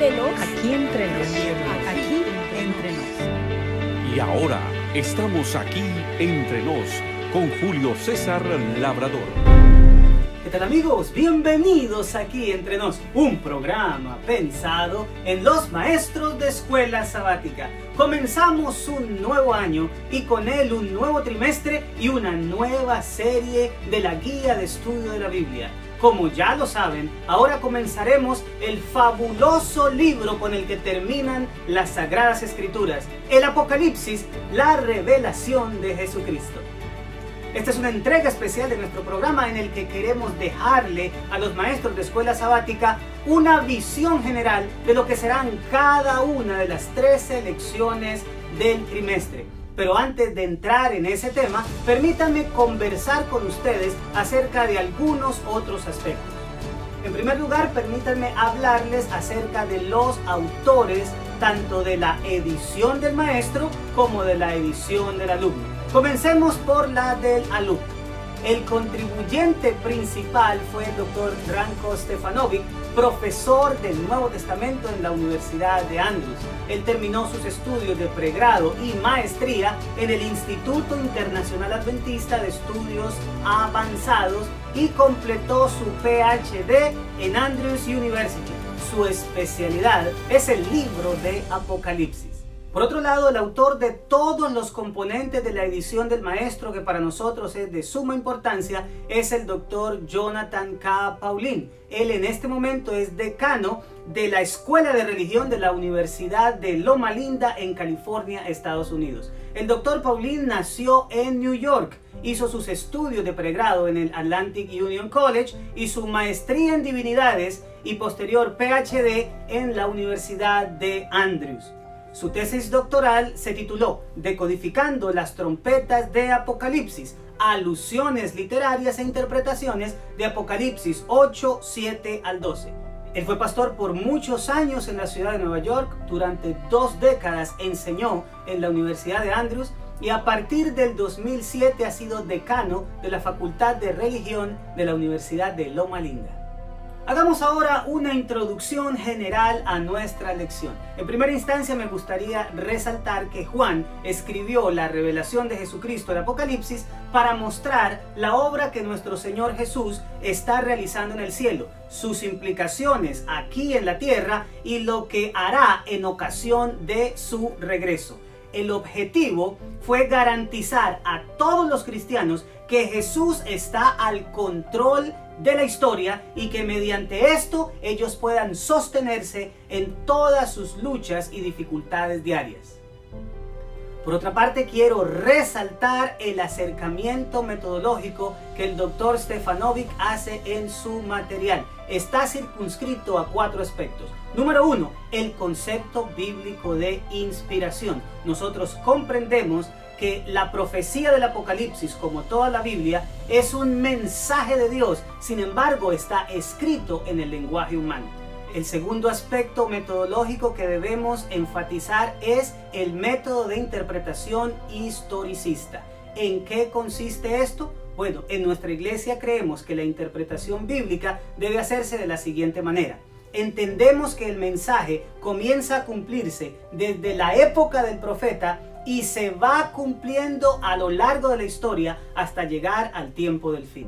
entre nos. Aquí entre nos. Aquí entre nos. Y ahora estamos aquí entre nos con Julio César Labrador. ¿Qué tal, amigos? Bienvenidos aquí entre nos, un programa pensado en los maestros de escuela sabática. Comenzamos un nuevo año y con él un nuevo trimestre y una nueva serie de la guía de estudio de la Biblia. Como ya lo saben, ahora comenzaremos el fabuloso libro con el que terminan las Sagradas Escrituras, el Apocalipsis, la revelación de Jesucristo. Esta es una entrega especial de nuestro programa en el que queremos dejarle a los maestros de escuela sabática una visión general de lo que serán cada una de las 13 lecciones del trimestre. Pero antes de entrar en ese tema, permítanme conversar con ustedes acerca de algunos otros aspectos. En primer lugar, permítanme hablarles acerca de los autores tanto de la edición del maestro como de la edición del alumno. Comencemos por la del alumno. El contribuyente principal fue el doctor Ranko Stefanovic, profesor del Nuevo Testamento en la Universidad de Andrews. Él terminó sus estudios de pregrado y maestría en el Instituto Internacional Adventista de Estudios Avanzados y completó su PhD en Andrews University. Su especialidad es el libro de Apocalipsis. Por otro lado, el autor de todos los componentes de la edición del maestro, que para nosotros es de suma importancia, es el doctor Jonathan K. Paulin. Él en este momento es decano de la Escuela de Religión de la Universidad de Loma Linda en California, Estados Unidos. El doctor Paulin nació en New York, hizo sus estudios de pregrado en el Atlantic Union College y su maestría en divinidades y posterior PhD en la Universidad de Andrews. Su tesis doctoral se tituló Decodificando las trompetas de Apocalipsis, alusiones literarias e interpretaciones de Apocalipsis 8, 7 al 12. Él fue pastor por muchos años en la ciudad de Nueva York, durante 2 décadas enseñó en la Universidad de Andrews y a partir del 2007 ha sido decano de la Facultad de Religión de la Universidad de Loma Linda. Hagamos ahora una introducción general a nuestra lección. En primera instancia me gustaría resaltar que Juan escribió la revelación de Jesucristo, el Apocalipsis, para mostrar la obra que nuestro Señor Jesús está realizando en el cielo, sus implicaciones aquí en la tierra y lo que hará en ocasión de su regreso. El objetivo fue garantizar a todos los cristianos que Jesús está al control de la historia y que mediante esto ellos puedan sostenerse en todas sus luchas y dificultades diarias. Por otra parte, quiero resaltar el acercamiento metodológico que el doctor Stefanovic hace en su material. Está circunscrito a 4 aspectos. Número 1, el concepto bíblico de inspiración. Nosotros comprendemos que la profecía del Apocalipsis, como toda la Biblia, es un mensaje de Dios, sin embargo está escrito en el lenguaje humano. El segundo aspecto metodológico que debemos enfatizar es el método de interpretación historicista. ¿En qué consiste esto? Bueno, en nuestra iglesia creemos que la interpretación bíblica debe hacerse de la siguiente manera. Entendemos que el mensaje comienza a cumplirse desde la época del profeta y se va cumpliendo a lo largo de la historia hasta llegar al tiempo del fin.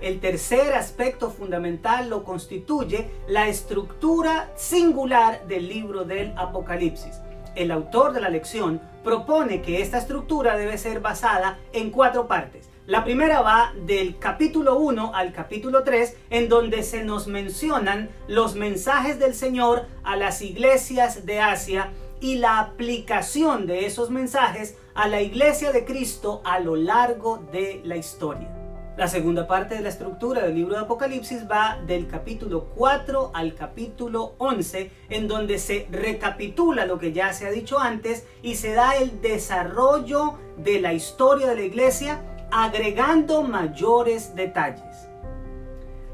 El tercer aspecto fundamental lo constituye la estructura singular del libro del Apocalipsis. El autor de la lección propone que esta estructura debe ser basada en 4 partes. La primera va del capítulo 1 al capítulo 3, en donde se nos mencionan los mensajes del Señor a las iglesias de Asia y la aplicación de esos mensajes a la iglesia de Cristo a lo largo de la historia. La segunda parte de la estructura del libro de Apocalipsis va del capítulo 4 al capítulo 11, en donde se recapitula lo que ya se ha dicho antes y se da el desarrollo de la historia de la iglesia, agregando mayores detalles.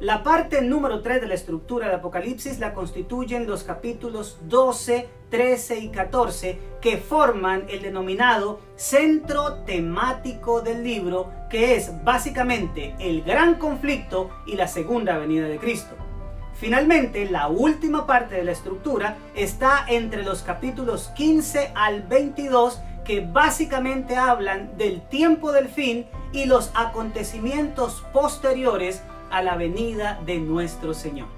La parte número 3 de la estructura del Apocalipsis la constituyen los capítulos 12, 13 y 14, que forman el denominado centro temático del libro, que es básicamente el gran conflicto y la segunda venida de Cristo. Finalmente, la última parte de la estructura está entre los capítulos 15 al 22, que básicamente hablan del tiempo del fin y los acontecimientos posteriores a la venida de nuestro Señor.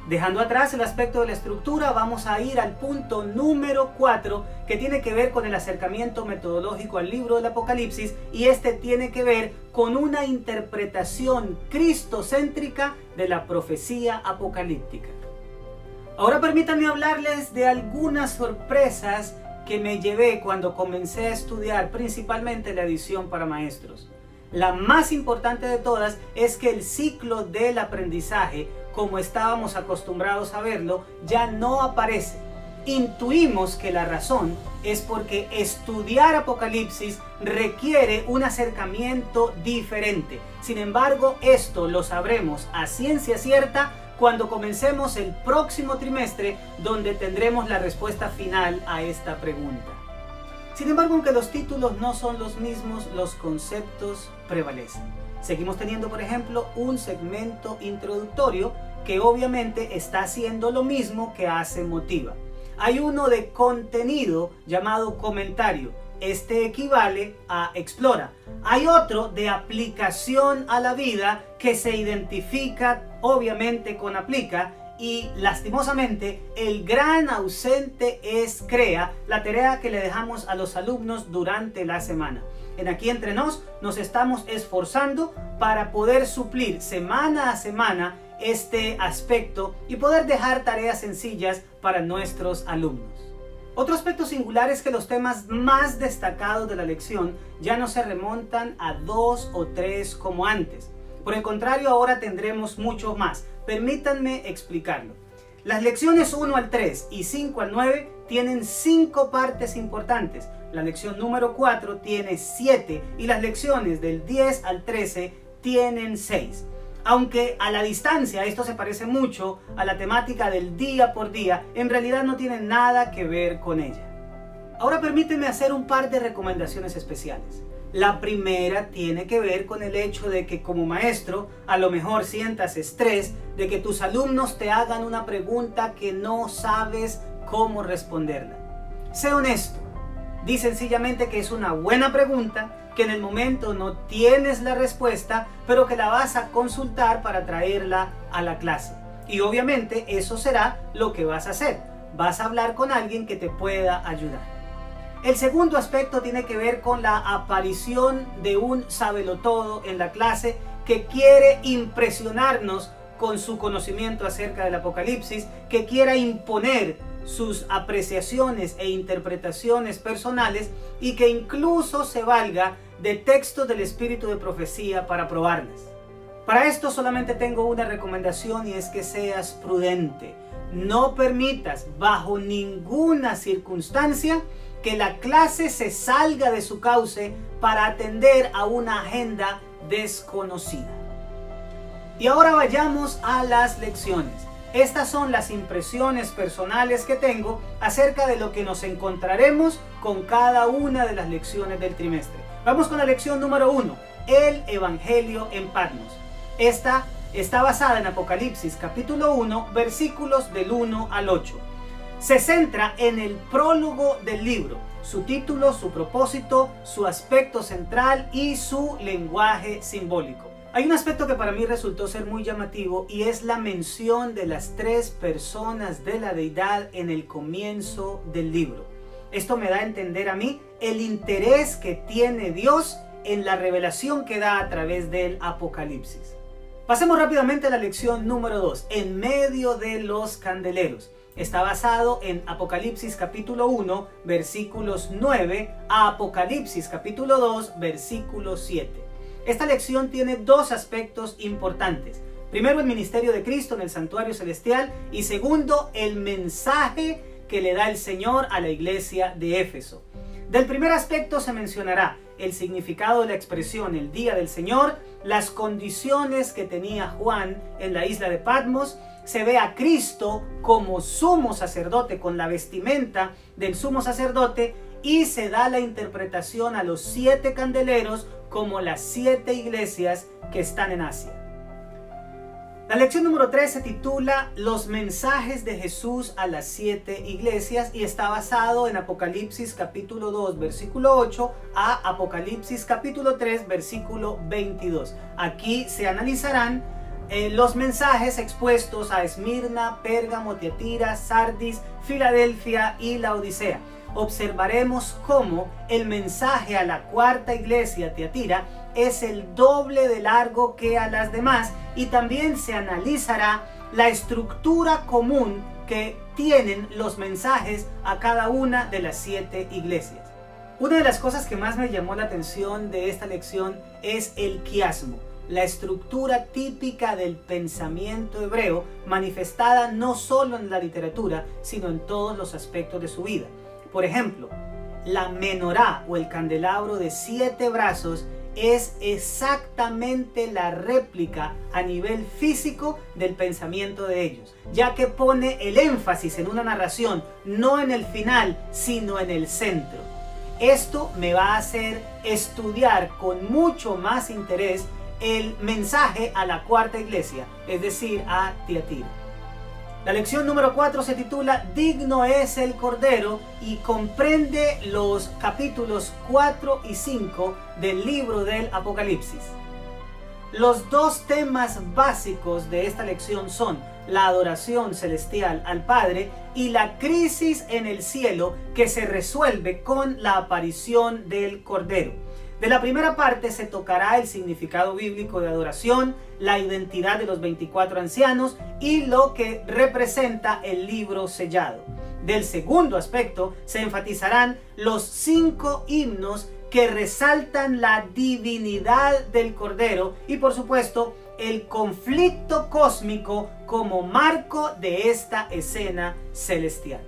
Dejando atrás el aspecto de la estructura, vamos a ir al punto número 4, que tiene que ver con el acercamiento metodológico al libro del Apocalipsis, y este tiene que ver con una interpretación cristocéntrica de la profecía apocalíptica. Ahora permítanme hablarles de algunas sorpresas que me llevé cuando comencé a estudiar principalmente la edición para maestros. La más importante de todas es que el ciclo del aprendizaje, como estábamos acostumbrados a verlo, ya no aparece. Intuimos que la razón es porque estudiar Apocalipsis requiere un acercamiento diferente. Sin embargo, esto lo sabremos a ciencia cierta cuando comencemos el próximo trimestre, donde tendremos la respuesta final a esta pregunta. Sin embargo, aunque los títulos no son los mismos, los conceptos prevalecen. Seguimos teniendo, por ejemplo, un segmento introductorio que obviamente está haciendo lo mismo que hace Motiva. Hay uno de contenido llamado comentario. Este equivale a explora. Hay otro de aplicación a la vida que se identifica obviamente con aplica. Y lastimosamente el gran ausente es crea, la tarea que le dejamos a los alumnos durante la semana. En Aquí Entre Nos estamos esforzando para poder suplir semana a semana este aspecto y poder dejar tareas sencillas para nuestros alumnos. Otro aspecto singular es que los temas más destacados de la lección ya no se remontan a 2 o 3 como antes. Por el contrario, ahora tendremos mucho más. Permítanme explicarlo. Las lecciones 1 al 3 y 5 al 9 tienen 5 partes importantes. La lección número 4 tiene 7 y las lecciones del 10 al 13 tienen 6. Aunque a la distancia esto se parece mucho a la temática del día por día, en realidad no tiene nada que ver con ella. Ahora permíteme hacer un par de recomendaciones especiales. La primera tiene que ver con el hecho de que como maestro a lo mejor sientas estrés de que tus alumnos te hagan una pregunta que no sabes cómo responderla. Sé honesto, di sencillamente que es una buena pregunta, que en el momento no tienes la respuesta, pero que la vas a consultar para traerla a la clase. Y obviamente eso será lo que vas a hacer. Vas a hablar con alguien que te pueda ayudar. El segundo aspecto tiene que ver con la aparición de un sabelotodo en la clase que quiere impresionarnos con su conocimiento acerca del Apocalipsis, que quiera imponer sus apreciaciones e interpretaciones personales y que incluso se valga de textos del espíritu de profecía para probarlas. Para esto solamente tengo una recomendación y es que seas prudente. No permitas bajo ninguna circunstancia que la clase se salga de su cauce para atender a una agenda desconocida. Y ahora vayamos a las lecciones. Estas son las impresiones personales que tengo acerca de lo que nos encontraremos con cada una de las lecciones del trimestre. Vamos con la lección número 1, el Evangelio en Patmos. Esta está basada en Apocalipsis capítulo 1, versículos del 1 al 8. Se centra en el prólogo del libro, su título, su propósito, su aspecto central y su lenguaje simbólico. Hay un aspecto que para mí resultó ser muy llamativo y es la mención de las 3 personas de la deidad en el comienzo del libro. Esto me da a entender a mí el interés que tiene Dios en la revelación que da a través del Apocalipsis. Pasemos rápidamente a la lección número 2, en medio de los candeleros. Está basado en Apocalipsis capítulo 1, versículos 9 a Apocalipsis capítulo 2, versículo 7. Esta lección tiene 2 aspectos importantes. Primero, el ministerio de Cristo en el santuario celestial y segundo, el mensaje que le da el Señor a la iglesia de Éfeso. Del primer aspecto se mencionará el significado de la expresión el día del Señor, las condiciones que tenía Juan en la isla de Patmos. Se ve a Cristo como sumo sacerdote con la vestimenta del sumo sacerdote y se da la interpretación a los 7 candeleros como las 7 iglesias que están en Asia. La lección número 3 se titula Los mensajes de Jesús a las 7 iglesias y está basado en Apocalipsis capítulo 2 versículo 8 a Apocalipsis capítulo 3 versículo 22. Aquí se analizarán los mensajes expuestos a Esmirna, Pérgamo, Tiatira, Sardis, Filadelfia y la Odisea. Observaremos cómo el mensaje a la cuarta iglesia, Tiatira, es el doble de largo que a las demás, y también se analizará la estructura común que tienen los mensajes a cada una de las 7 iglesias. Una de las cosas que más me llamó la atención de esta lección es el quiasmo, la estructura típica del pensamiento hebreo, manifestada no solo en la literatura, sino en todos los aspectos de su vida. Por ejemplo, la menorá o el candelabro de 7 brazos es exactamente la réplica a nivel físico del pensamiento de ellos, ya que pone el énfasis en una narración, no en el final, sino en el centro. Esto me va a hacer estudiar con mucho más interés el mensaje a la cuarta iglesia, es decir, a Tiatira. La lección número 4 se titula Digno es el Cordero y comprende los capítulos 4 y 5 del libro del Apocalipsis. Los dos temas básicos de esta lección son la adoración celestial al Padre y la crisis en el cielo que se resuelve con la aparición del Cordero. De la primera parte se tocará el significado bíblico de adoración, la identidad de los 24 ancianos y lo que representa el libro sellado. Del segundo aspecto se enfatizarán los 5 himnos que resaltan la divinidad del Cordero y, por supuesto, el conflicto cósmico como marco de esta escena celestial.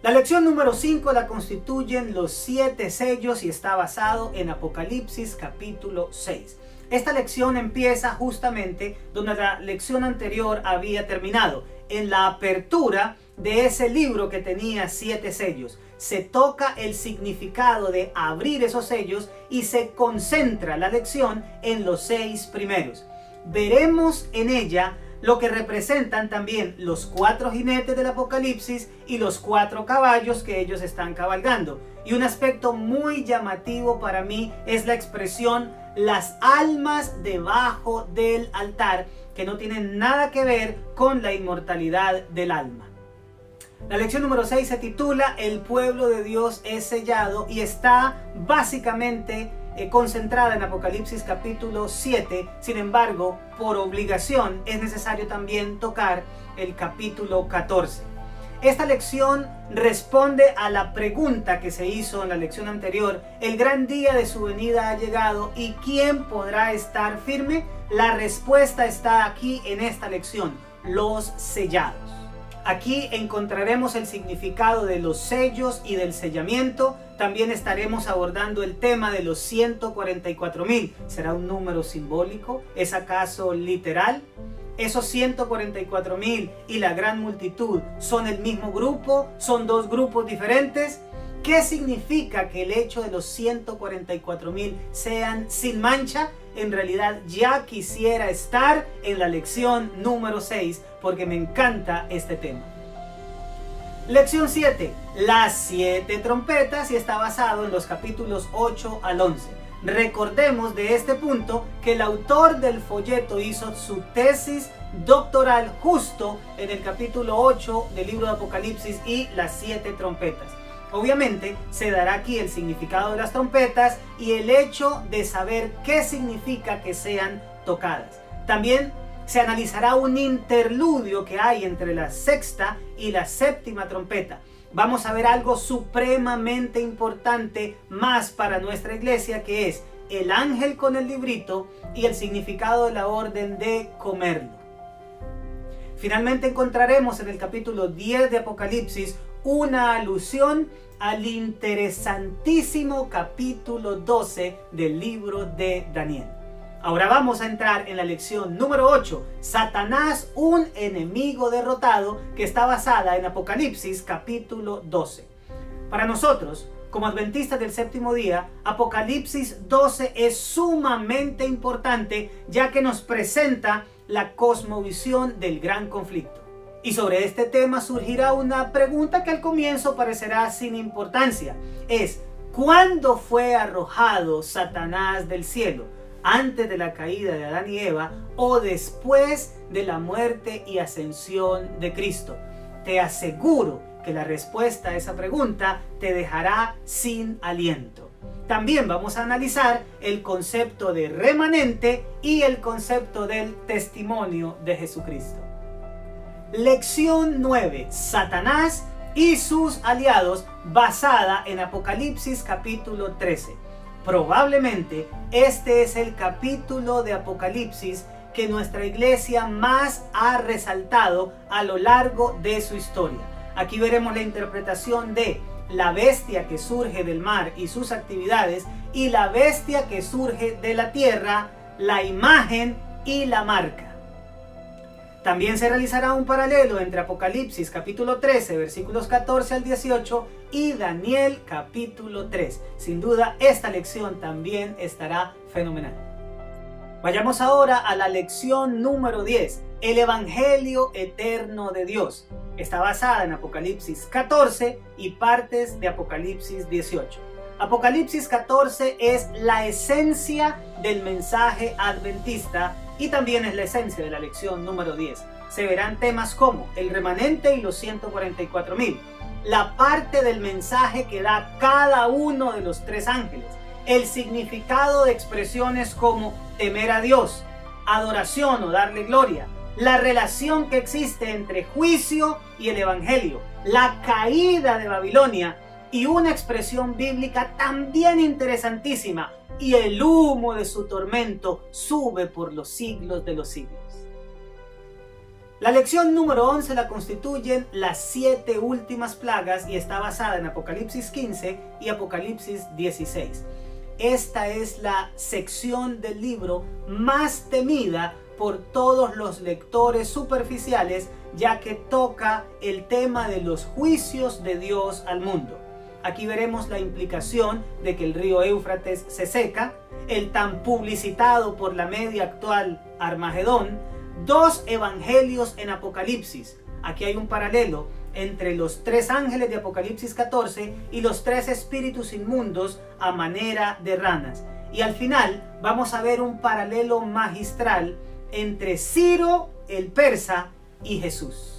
La lección número 5 la constituyen los 7 sellos y está basado en Apocalipsis capítulo 6. Esta lección empieza justamente donde la lección anterior había terminado, en la apertura de ese libro que tenía 7 sellos. Se toca el significado de abrir esos sellos y se concentra la lección en los 6 primeros. Veremos en ella lo que representan también los 4 jinetes del Apocalipsis y los 4 caballos que ellos están cabalgando. Y un aspecto muy llamativo para mí es la expresión las almas debajo del altar, que no tienen nada que ver con la inmortalidad del alma. La lección número 6 se titula El pueblo de Dios es sellado y está básicamente concentrada en Apocalipsis capítulo 7, sin embargo, por obligación es necesario también tocar el capítulo 14. Esta lección responde a la pregunta que se hizo en la lección anterior: el gran día de su venida ha llegado y ¿quién podrá estar firme? La respuesta está aquí en esta lección: los sellados. Aquí encontraremos el significado de los sellos y del sellamiento. También estaremos abordando el tema de los 144,000. ¿Será un número simbólico? ¿Es acaso literal? ¿Esos 144,000 y la gran multitud son el mismo grupo? ¿Son dos grupos diferentes? ¿Qué significa que el hecho de los 144,000 sean sin mancha? En realidad ya quisiera estar en la lección número 6 porque me encanta este tema. Lección 7. Las 7 trompetas y está basado en los capítulos 8 al 11. Recordemos de este punto que el autor del folleto hizo su tesis doctoral justo en el capítulo 8 del libro de Apocalipsis y las 7 trompetas. Obviamente se dará aquí el significado de las trompetas y el hecho de saber qué significa que sean tocadas. También se analizará un interludio que hay entre la sexta y la séptima trompeta. Vamos a ver algo supremamente importante más para nuestra iglesia, que es el ángel con el librito y el significado de la orden de comerlo. Finalmente encontraremos en el capítulo 10 de Apocalipsis una alusión al interesantísimo capítulo 12 del libro de Daniel. Ahora vamos a entrar en la lección número 8, Satanás, un enemigo derrotado, que está basada en Apocalipsis capítulo 12. Para nosotros, como adventistas del séptimo día, Apocalipsis 12 es sumamente importante, ya que nos presenta la cosmovisión del gran conflicto. Y sobre este tema surgirá una pregunta que al comienzo parecerá sin importancia. Es, ¿cuándo fue arrojado Satanás del cielo? ¿Antes de la caída de Adán y Eva o después de la muerte y ascensión de Cristo? Te aseguro que la respuesta a esa pregunta te dejará sin aliento. También vamos a analizar el concepto de remanente y el concepto del testimonio de Jesucristo. Lección 9. Satanás y sus aliados, basada en Apocalipsis capítulo 13. Probablemente este es el capítulo de Apocalipsis que nuestra iglesia más ha resaltado a lo largo de su historia. Aquí veremos la interpretación de la bestia que surge del mar y sus actividades y la bestia que surge de la tierra, la imagen y la marca. También se realizará un paralelo entre Apocalipsis capítulo 13 versículos 14 al 18 y Daniel capítulo 3. Sin duda esta lección también estará fenomenal. Vayamos ahora a la lección número 10, el Evangelio eterno de Dios. Está basada en Apocalipsis 14 y partes de Apocalipsis 18. Apocalipsis 14 es la esencia del mensaje adventista y también es la esencia de la lección número 10. Se verán temas como el remanente y los 144.000, la parte del mensaje que da cada uno de los tres ángeles, el significado de expresiones como temer a Dios, adoración o darle gloria, la relación que existe entre juicio y el Evangelio, la caída de Babilonia y una expresión bíblica también interesantísima, y el humo de su tormento sube por los siglos de los siglos. La lección número 11 la constituyen las 7 últimas plagas y está basada en Apocalipsis 15 y Apocalipsis 16. Esta es la sección del libro más temida por todos los lectores superficiales, ya que toca el tema de los juicios de Dios al mundo. Aquí veremos la implicación de que el río Éufrates se seca, el tan publicitado por la media actual Armagedón, 2 evangelios en Apocalipsis. Aquí hay un paralelo entre los 3 ángeles de Apocalipsis 14 y los 3 espíritus inmundos a manera de ranas. Y al final vamos a ver un paralelo magistral entre Ciro el persa y Jesús.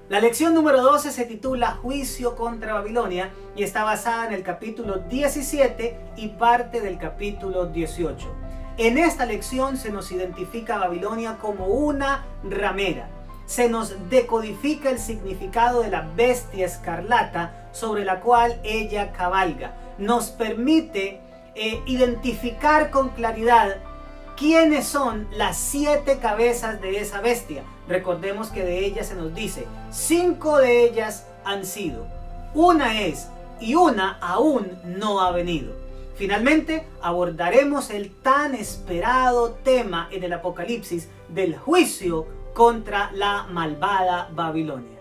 La lección número 12 se titula Juicio contra Babilonia y está basada en el capítulo 17 y parte del capítulo 18. En esta lección se nos identifica a Babilonia como una ramera. Se nos decodifica el significado de la bestia escarlata sobre la cual ella cabalga. Nos permite identificar con claridad quiénes son las 7 cabezas de esa bestia. Recordemos que de ellas se nos dice, 5 de ellas han sido, una es y una aún no ha venido. Finalmente abordaremos el tan esperado tema en el Apocalipsis del juicio contra la malvada Babilonia.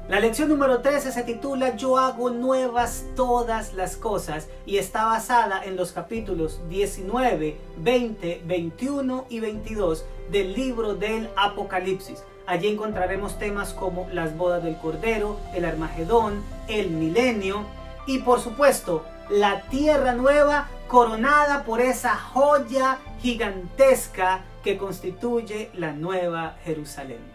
La lección número 13 se titula Yo hago nuevas todas las cosas y está basada en los capítulos 19, 20, 21 y 22 del libro del Apocalipsis. Allí encontraremos temas como las bodas del Cordero, el Armagedón, el milenio y por supuesto la tierra nueva coronada por esa joya gigantesca que constituye la Nueva Jerusalén.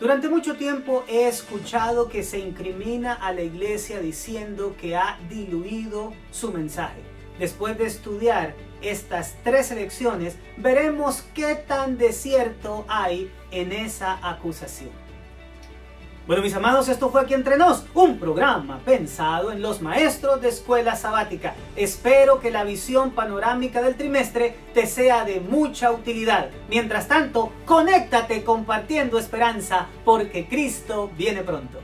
Durante mucho tiempo he escuchado que se incrimina a la iglesia diciendo que ha diluido su mensaje. Después de estudiar estas 3 lecciones, veremos qué tan de cierto hay en esa acusación. Bueno, mis amados, esto fue Aquí Entre Nos, un programa pensado en los maestros de escuela sabática. Espero que la visión panorámica del trimestre te sea de mucha utilidad. Mientras tanto, conéctate compartiendo esperanza, porque Cristo viene pronto.